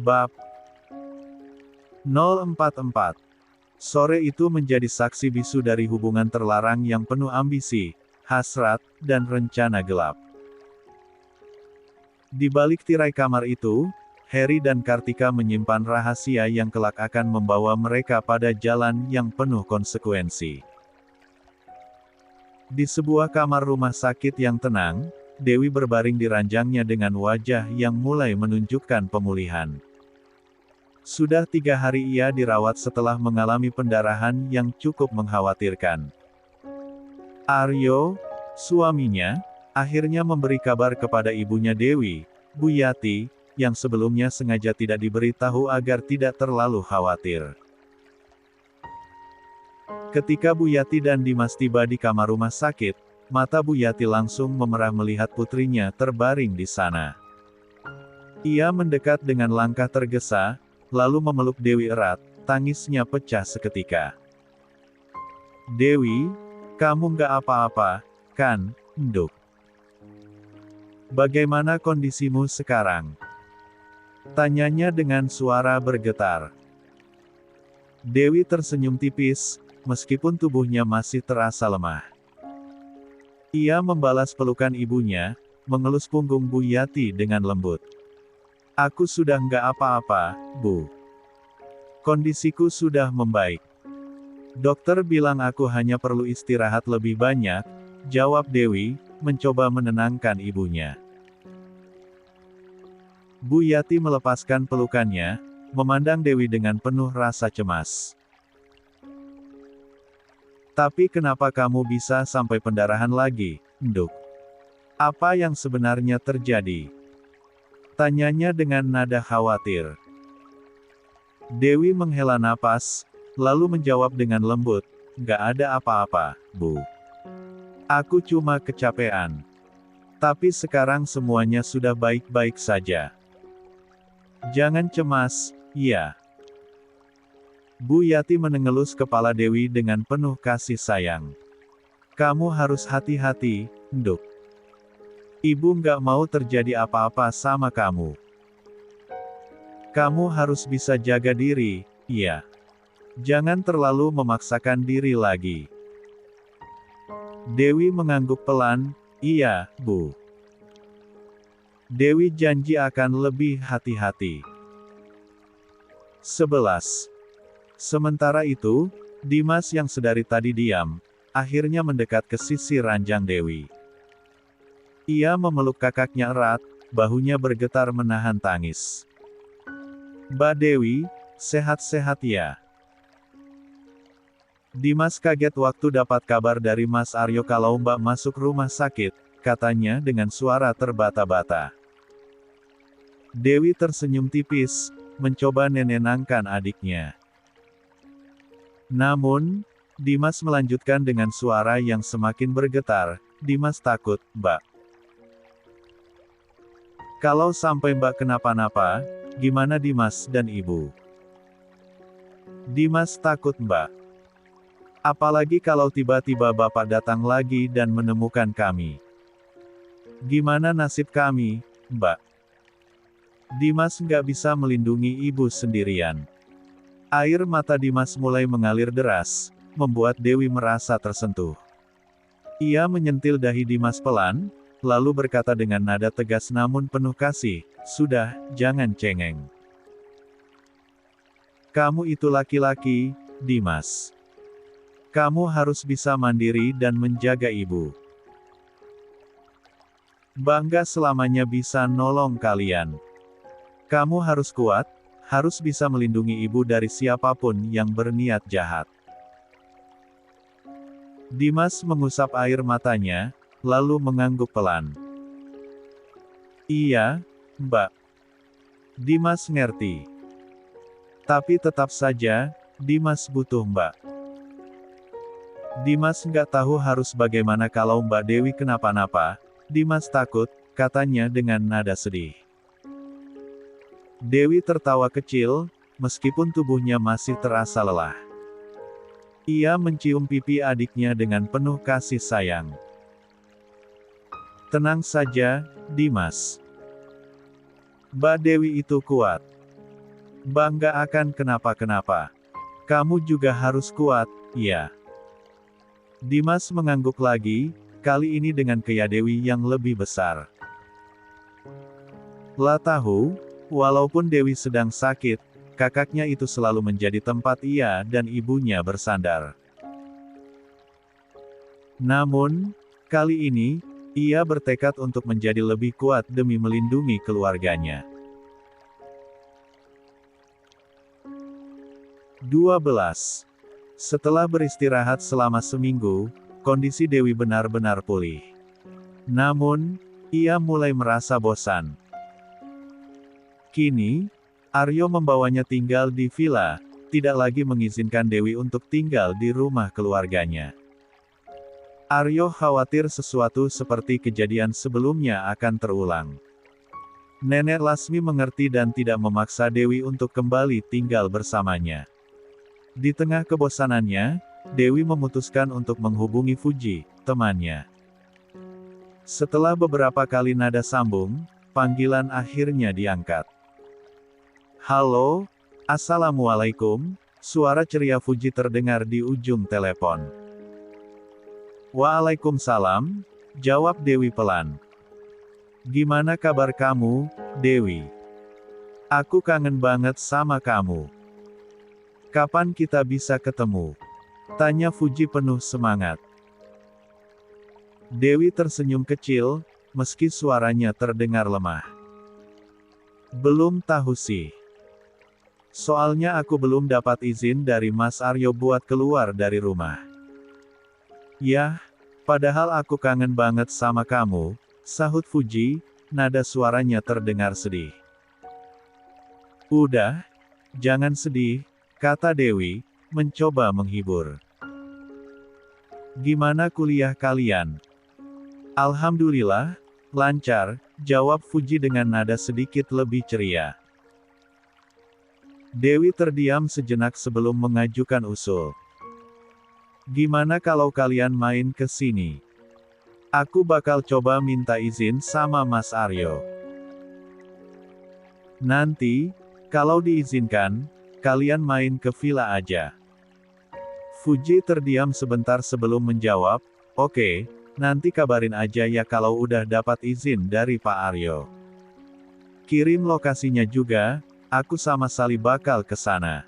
Bab 044. Sore itu menjadi saksi bisu dari hubungan terlarang yang penuh ambisi, hasrat, dan rencana gelap. Di balik tirai kamar itu, Harry dan Kartika menyimpan rahasia yang kelak akan membawa mereka pada jalan yang penuh konsekuensi. Di sebuah kamar rumah sakit yang tenang, Dewi berbaring di ranjangnya dengan wajah yang mulai menunjukkan pemulihan. Sudah 3 hari ia dirawat setelah mengalami pendarahan yang cukup mengkhawatirkan. Aryo, suaminya, akhirnya memberi kabar kepada ibunya Dewi, Bu Yati, yang sebelumnya sengaja tidak diberitahu agar tidak terlalu khawatir. Ketika Bu Yati dan Dimas tiba di kamar rumah sakit, mata Bu Yati langsung memerah melihat putrinya terbaring di sana. Ia mendekat dengan langkah tergesa, lalu memeluk Dewi erat, tangisnya pecah seketika. "Dewi, kamu nggak apa-apa, kan, Nduk? Bagaimana kondisimu sekarang?" tanyanya dengan suara bergetar. Dewi tersenyum tipis, meskipun tubuhnya masih terasa lemah. Ia membalas pelukan ibunya, mengelus punggung Bu Yati dengan lembut. "Aku sudah nggak apa-apa, Bu. Kondisiku sudah membaik. Dokter bilang aku hanya perlu istirahat lebih banyak," jawab Dewi, mencoba menenangkan ibunya. Bu Yati melepaskan pelukannya, memandang Dewi dengan penuh rasa cemas. "Tapi kenapa kamu bisa sampai pendarahan lagi, Nduk? Apa yang sebenarnya terjadi?" tanyanya dengan nada khawatir. Dewi menghela napas, lalu menjawab dengan lembut, "Nggak ada apa-apa, Bu. Aku cuma kecapean. Tapi sekarang semuanya sudah baik-baik saja. Jangan cemas, ya." Bu Yati menengelus kepala Dewi dengan penuh kasih sayang. "Kamu harus hati-hati, Nduk. Ibu nggak mau terjadi apa-apa sama kamu. Kamu harus bisa jaga diri, ya. Jangan terlalu memaksakan diri lagi." Dewi mengangguk pelan, "Iya, Bu. Dewi janji akan lebih hati-hati." 11. Sementara itu, Dimas yang sedari tadi diam, akhirnya mendekat ke sisi ranjang Dewi. Ia memeluk kakaknya erat, bahunya bergetar menahan tangis. "Mbak Dewi, sehat-sehat ya?" Dimas kaget waktu dapat kabar dari Mas Aryo kalau Mbak masuk rumah sakit, katanya dengan suara terbata-bata. Dewi tersenyum tipis, mencoba menenangkan adiknya. Namun, Dimas melanjutkan dengan suara yang semakin bergetar, "Dimas takut, Mbak. Kalau sampai Mbak kenapa-napa, gimana Dimas dan Ibu?" "Dimas takut, Mbak. Apalagi kalau tiba-tiba Bapak datang lagi dan menemukan kami. Gimana nasib kami, Mbak?" Dimas nggak bisa melindungi ibu sendirian. Air mata Dimas mulai mengalir deras, membuat Dewi merasa tersentuh. Ia menyentil dahi Dimas pelan, lalu berkata dengan nada tegas namun penuh kasih, "Sudah, jangan cengeng. Kamu itu laki-laki, Dimas. Kamu harus bisa mandiri dan menjaga ibu. Bangga selamanya bisa nolong kalian. Kamu harus kuat, harus bisa melindungi ibu dari siapapun yang berniat jahat." Dimas mengusap air matanya, lalu mengangguk pelan. "Iya, Mbak. Dimas ngerti. Tapi tetap saja, Dimas butuh Mbak. Dimas nggak tahu harus bagaimana kalau Mbak Dewi kenapa-napa. Dimas takut," katanya dengan nada sedih. Dewi tertawa kecil, meskipun tubuhnya masih terasa lelah. Ia mencium pipi adiknya dengan penuh kasih sayang. "Tenang saja, Dimas. Mbak Dewi itu kuat. Bangga akan kenapa-kenapa. Kamu juga harus kuat, ya. Dimas mengangguk lagi, kali ini dengan Dewi yang lebih besar. Lah tahu, walaupun Dewi sedang sakit, kakaknya itu selalu menjadi tempat ia dan ibunya bersandar. Namun, kali ini, ia bertekad untuk menjadi lebih kuat demi melindungi keluarganya. 12. Setelah beristirahat selama seminggu, kondisi Dewi benar-benar pulih. Namun, ia mulai merasa bosan. Kini, Aryo membawanya tinggal di villa, tidak lagi mengizinkan Dewi untuk tinggal di rumah keluarganya. Aryo khawatir sesuatu seperti kejadian sebelumnya akan terulang. Nenek Lasmi mengerti dan tidak memaksa Dewi untuk kembali tinggal bersamanya. Di tengah kebosanannya, Dewi memutuskan untuk menghubungi Fuji, temannya. Setelah beberapa kali nada sambung, panggilan akhirnya diangkat. Halo, Assalamualaikum, suara ceria Fuji terdengar di ujung telepon. Waalaikumsalam, jawab Dewi pelan. Gimana kabar kamu, Dewi? Aku kangen banget sama kamu. Kapan kita bisa ketemu? Tanya Fuji penuh semangat. Dewi tersenyum kecil, meski suaranya terdengar lemah. Belum tahu sih. Soalnya aku belum dapat izin dari Mas Aryo buat keluar dari rumah. Yah, padahal aku kangen banget sama kamu, sahut Fuji, nada suaranya terdengar sedih. Udah, jangan sedih, kata Dewi, mencoba menghibur. Gimana kuliah kalian? Alhamdulillah, lancar, jawab Fuji dengan nada sedikit lebih ceria. Dewi terdiam sejenak sebelum mengajukan usul. Gimana kalau kalian main ke sini? Aku bakal coba minta izin sama Mas Aryo. Nanti, kalau diizinkan, kalian main ke villa aja. Fuji terdiam sebentar sebelum menjawab, oke, nanti kabarin aja ya kalau udah dapat izin dari Pak Aryo. Kirim lokasinya juga, aku sama Sali bakal ke sana.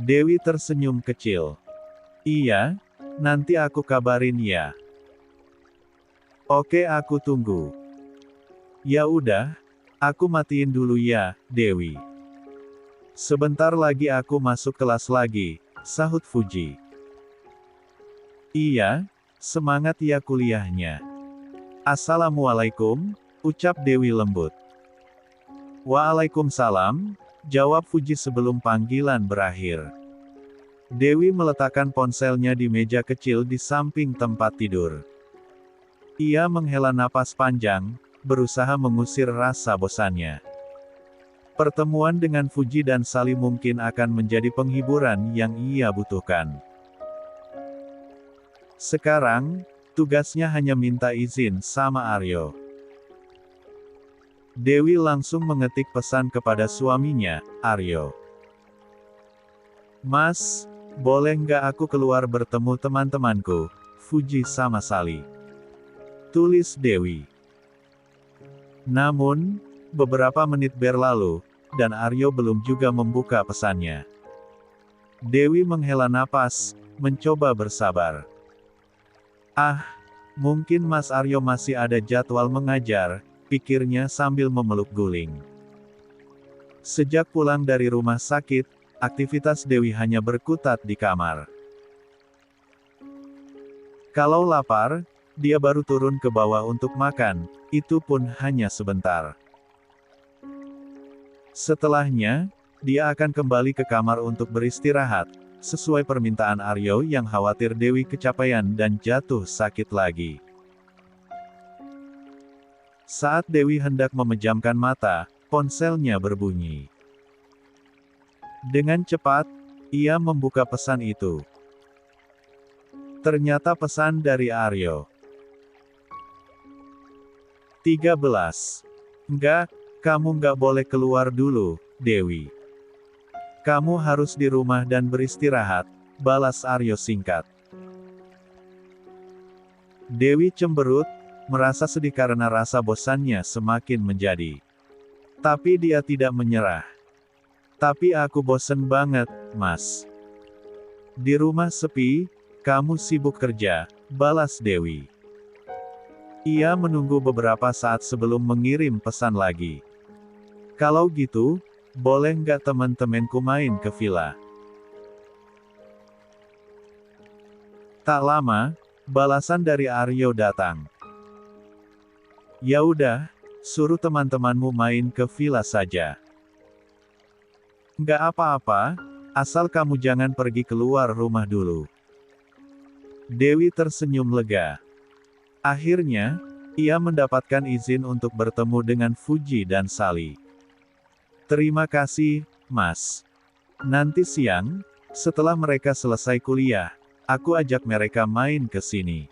Dewi tersenyum kecil. Iya, nanti aku kabarin ya. Oke, aku tunggu. Ya udah, aku matiin dulu ya, Dewi. Sebentar lagi aku masuk kelas lagi, sahut Fuji. Iya, semangat ya kuliahnya. Assalamualaikum, ucap Dewi lembut. Waalaikumsalam, jawab Fuji sebelum panggilan berakhir. Dewi meletakkan ponselnya di meja kecil di samping tempat tidur. Ia menghela napas panjang, berusaha mengusir rasa bosannya. Pertemuan dengan Fuji dan Sali mungkin akan menjadi penghiburan yang ia butuhkan. Sekarang, tugasnya hanya minta izin sama Aryo. Dewi langsung mengetik pesan kepada suaminya, Aryo. Mas, boleh nggak aku keluar bertemu teman-temanku, Fuji sama Sali? Tulis Dewi. Namun, beberapa menit berlalu, dan Aryo belum juga membuka pesannya. Dewi menghela napas, mencoba bersabar. Ah, mungkin Mas Aryo masih ada jadwal mengajar, pikirnya sambil memeluk guling. Sejak pulang dari rumah sakit, aktivitas Dewi hanya berkutat di kamar. Kalau lapar, dia baru turun ke bawah untuk makan, itu pun hanya sebentar. Setelahnya, dia akan kembali ke kamar untuk beristirahat, sesuai permintaan Aryo yang khawatir Dewi kecapean dan jatuh sakit lagi. Saat Dewi hendak memejamkan mata, ponselnya berbunyi. Dengan cepat, ia membuka pesan itu. Ternyata pesan dari Aryo. 13. Enggak, kamu nggak boleh keluar dulu, Dewi. Kamu harus di rumah dan beristirahat, balas Aryo singkat. Dewi cemberut, merasa sedih karena rasa bosannya semakin menjadi. Tapi dia tidak menyerah. Tapi aku bosen banget, Mas. Di rumah sepi, kamu sibuk kerja, balas Dewi. Ia menunggu beberapa saat sebelum mengirim pesan lagi. Kalau gitu, boleh nggak teman-temanku main ke villa? Tak lama, balasan dari Aryo datang. Ya udah, suruh teman-temanmu main ke villa saja. Nggak apa-apa, asal kamu jangan pergi keluar rumah dulu. Dewi tersenyum lega. Akhirnya, ia mendapatkan izin untuk bertemu dengan Fuji dan Sally. Terima kasih, Mas. Nanti siang, setelah mereka selesai kuliah, aku ajak mereka main ke sini.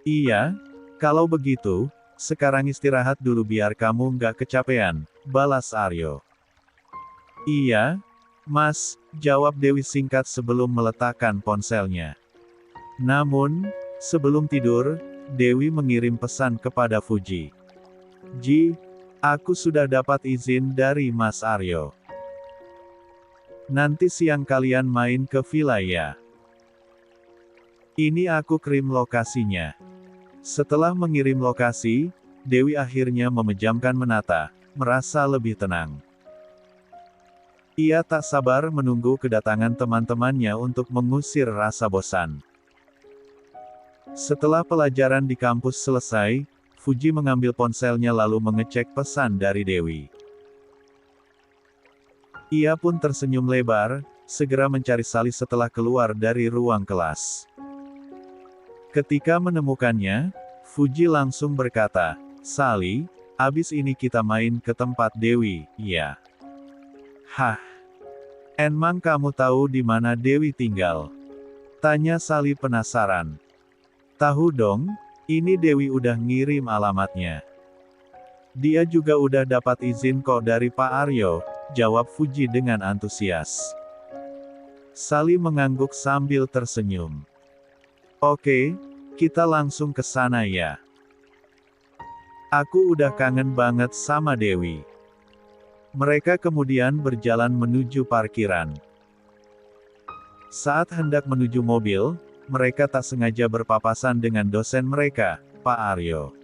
Iya, kalau begitu, sekarang istirahat dulu biar kamu nggak kecapean, balas Aryo. Iya, Mas, jawab Dewi singkat sebelum meletakkan ponselnya. Namun, sebelum tidur, Dewi mengirim pesan kepada Fuji. Ji, aku sudah dapat izin dari Mas Aryo. Nanti siang kalian main ke villa ya. Ini aku kirim lokasinya. Setelah mengirim lokasi, Dewi akhirnya memejamkan mata, merasa lebih tenang. Ia tak sabar menunggu kedatangan teman-temannya untuk mengusir rasa bosan. Setelah pelajaran di kampus selesai, Fuji mengambil ponselnya lalu mengecek pesan dari Dewi. Ia pun tersenyum lebar, segera mencari Sally setelah keluar dari ruang kelas. Ketika menemukannya, Fuji langsung berkata, Sally, abis ini kita main ke tempat Dewi, ya? Hah? Emang kamu tahu di mana Dewi tinggal? Tanya Sally penasaran. Tahu dong, ini Dewi udah ngirim alamatnya. Dia juga udah dapat izin kok dari Pak Aryo, jawab Fuji dengan antusias. Sally mengangguk sambil tersenyum. Oke, kita langsung ke sana ya. Aku udah kangen banget sama Dewi. Mereka kemudian berjalan menuju parkiran. Saat hendak menuju mobil, mereka tak sengaja berpapasan dengan dosen mereka, Pak Aryo.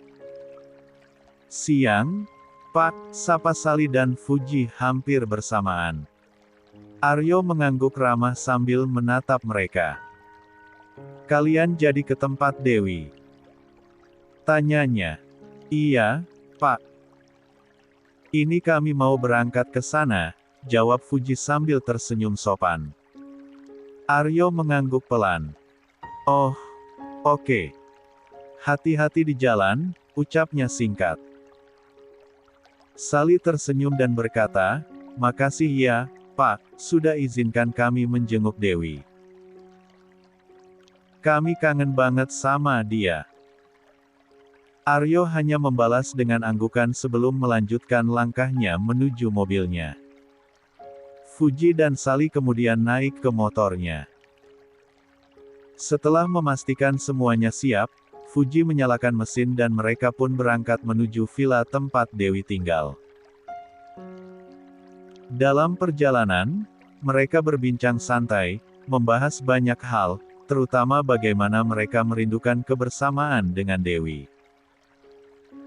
Siang, Pak, sapa Sally dan Fuji hampir bersamaan. Aryo mengangguk ramah sambil menatap mereka. Kalian jadi ke tempat Dewi? Tanyanya. Iya, Pak. Ini kami mau berangkat ke sana, jawab Fuji sambil tersenyum sopan. Aryo mengangguk pelan. Oh, oke. Hati-hati di jalan, ucapnya singkat. Sally tersenyum dan berkata, makasih ya, Pak, sudah izinkan kami menjenguk Dewi. Kami kangen banget sama dia. Aryo hanya membalas dengan anggukan sebelum melanjutkan langkahnya menuju mobilnya. Fuji dan Sally kemudian naik ke motornya. Setelah memastikan semuanya siap, Fuji menyalakan mesin dan mereka pun berangkat menuju villa tempat Dewi tinggal. Dalam perjalanan, mereka berbincang santai, membahas banyak hal, terutama bagaimana mereka merindukan kebersamaan dengan Dewi.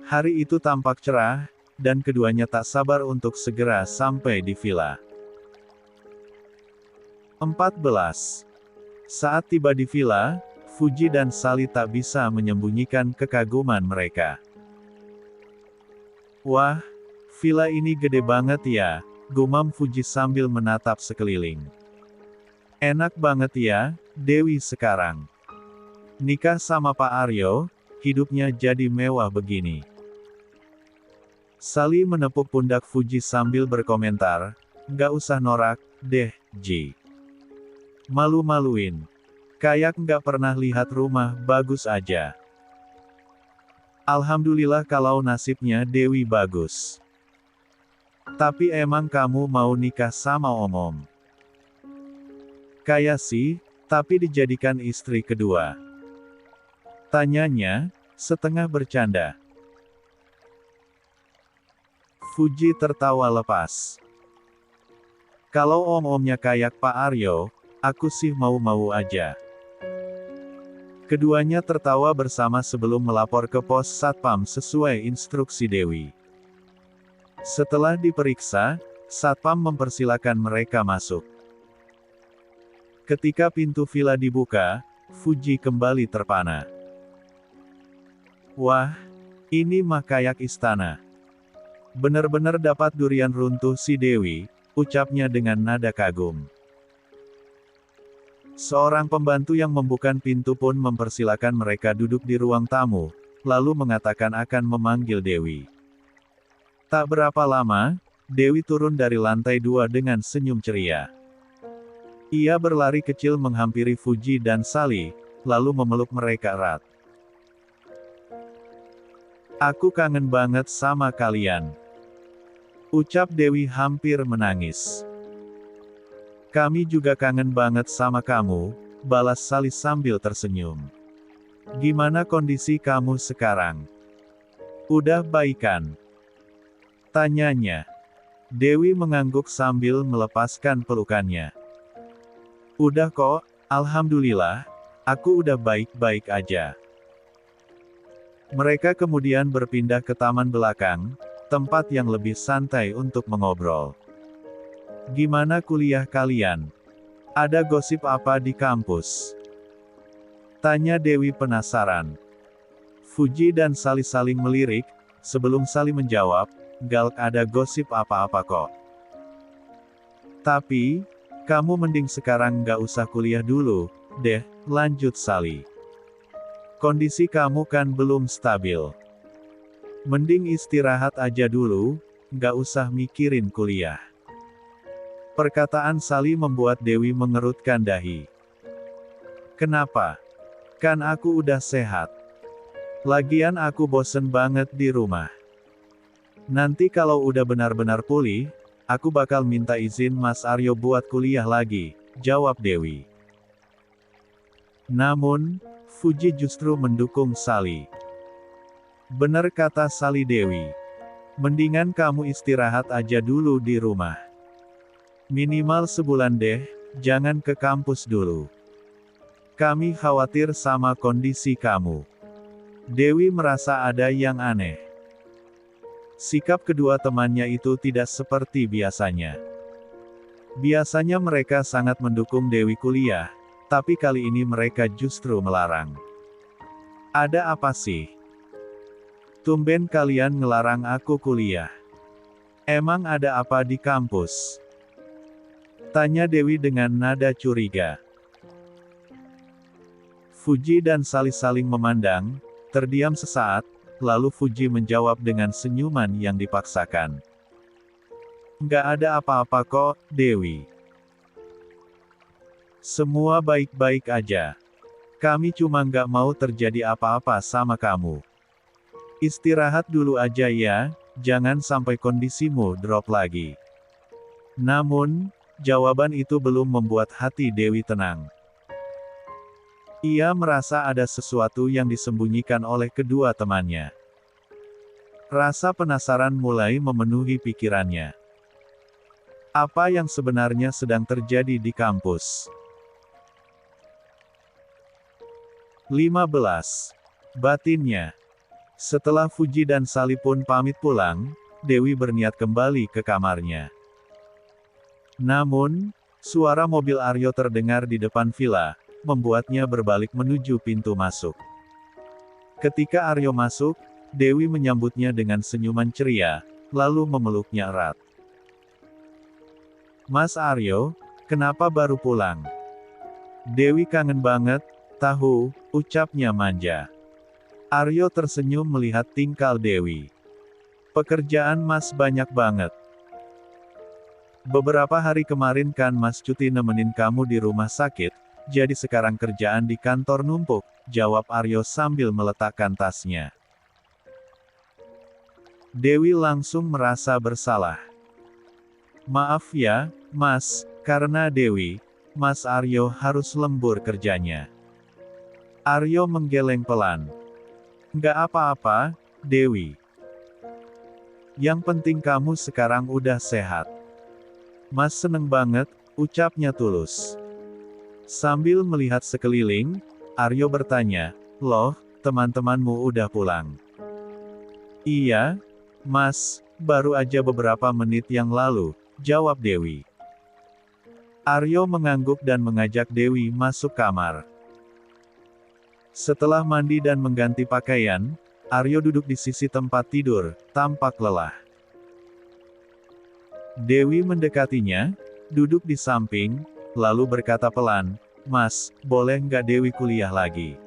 Hari itu tampak cerah, dan keduanya tak sabar untuk segera sampai di villa. 14. Saat tiba di villa, Fuji dan Sally tak bisa menyembunyikan kekaguman mereka. Wah, villa ini gede banget ya, gumam Fuji sambil menatap sekeliling. Enak banget ya, Dewi sekarang. Nikah sama Pak Aryo, hidupnya jadi mewah begini. Sally menepuk pundak Fuji sambil berkomentar, nggak usah norak, deh, Ji. Malu-maluin. Kayak nggak pernah lihat rumah bagus aja. Alhamdulillah kalau nasibnya Dewi bagus. Tapi emang kamu mau nikah sama Om-Om? Kayak sih, tapi dijadikan istri kedua. Tanyanya, setengah bercanda. Fuji tertawa lepas. Kalau om-omnya kayak Pak Aryo, aku sih mau-mau aja. Keduanya tertawa bersama sebelum melapor ke pos Satpam sesuai instruksi Dewi. Setelah diperiksa, Satpam mempersilakan mereka masuk. Ketika pintu villa dibuka, Fuji kembali terpana. Wah, ini mah kayak istana. Bener-bener dapat durian runtuh si Dewi, ucapnya dengan nada kagum. Seorang pembantu yang membuka pintu pun mempersilakan mereka duduk di ruang tamu, lalu mengatakan akan memanggil Dewi. Tak berapa lama, Dewi turun dari lantai 2 dengan senyum ceria. Ia berlari kecil menghampiri Fuji dan Sally, lalu memeluk mereka erat. Aku kangen banget sama kalian. Ucap Dewi hampir menangis. Kami juga kangen banget sama kamu, balas Sally sambil tersenyum. Gimana kondisi kamu sekarang? Udah baikan? Tanyanya. Dewi mengangguk sambil melepaskan pelukannya. Udah kok, alhamdulillah, aku udah baik-baik aja. Mereka kemudian berpindah ke taman belakang, tempat yang lebih santai untuk mengobrol. Gimana kuliah kalian? Ada gosip apa di kampus? Tanya Dewi penasaran. Fuji dan Sally saling melirik, sebelum Sally menjawab, gak ada gosip apa-apa kok. Tapi, kamu mending sekarang gak usah kuliah dulu, deh, lanjut Sally. Kondisi kamu kan belum stabil. Mending istirahat aja dulu, gak usah mikirin kuliah. Perkataan Sally membuat Dewi mengerutkan dahi. Kenapa? Kan aku udah sehat. Lagian aku bosen banget di rumah. Nanti kalau udah benar-benar pulih, aku bakal minta izin Mas Aryo buat kuliah lagi, jawab Dewi. Namun, Fuji justru mendukung Sally. Bener kata Sally Dewi. Mendingan kamu istirahat aja dulu di rumah. Minimal sebulan deh, jangan ke kampus dulu. Kami khawatir sama kondisi kamu. Dewi merasa ada yang aneh. Sikap kedua temannya itu tidak seperti biasanya. Biasanya mereka sangat mendukung Dewi kuliah, tapi kali ini mereka justru melarang. Ada apa sih? Tumben kalian ngelarang aku kuliah. Emang ada apa di kampus? Tanya Dewi dengan nada curiga. Fuji dan Sally saling memandang, terdiam sesaat, lalu Fuji menjawab dengan senyuman yang dipaksakan. Nggak ada apa-apa kok, Dewi. Semua baik-baik aja. Kami cuma nggak mau terjadi apa-apa sama kamu. Istirahat dulu aja ya, jangan sampai kondisimu drop lagi. Namun, jawaban itu belum membuat hati Dewi tenang. Ia merasa ada sesuatu yang disembunyikan oleh kedua temannya. Rasa penasaran mulai memenuhi pikirannya. Apa yang sebenarnya sedang terjadi di kampus? 15. Batinnya. Setelah Fuji dan Sally pun pamit pulang, Dewi berniat kembali ke kamarnya. Namun, suara mobil Aryo terdengar di depan villa, membuatnya berbalik menuju pintu masuk. Ketika Aryo masuk, Dewi menyambutnya dengan senyuman ceria, lalu memeluknya erat. Mas Aryo, kenapa baru pulang? Dewi kangen banget, tahu, ucapnya manja. Aryo tersenyum melihat tingkah Dewi. Pekerjaan Mas banyak banget. Beberapa hari kemarin kan Mas cuti nemenin kamu di rumah sakit, jadi sekarang kerjaan di kantor numpuk, jawab Aryo sambil meletakkan tasnya. Dewi langsung merasa bersalah. Maaf ya, Mas, karena Dewi, Mas Aryo harus lembur kerjanya. Aryo menggeleng pelan. Nggak apa-apa, Dewi. Yang penting kamu sekarang udah sehat. Mas seneng banget, ucapnya tulus. Sambil melihat sekeliling, Aryo bertanya, loh, teman-temanmu udah pulang? Iya, Mas, baru aja beberapa menit yang lalu, jawab Dewi. Aryo mengangguk dan mengajak Dewi masuk kamar. Setelah mandi dan mengganti pakaian, Aryo duduk di sisi tempat tidur, tampak lelah. Dewi mendekatinya, duduk di samping, lalu berkata pelan, Mas, boleh nggak Dewi kuliah lagi?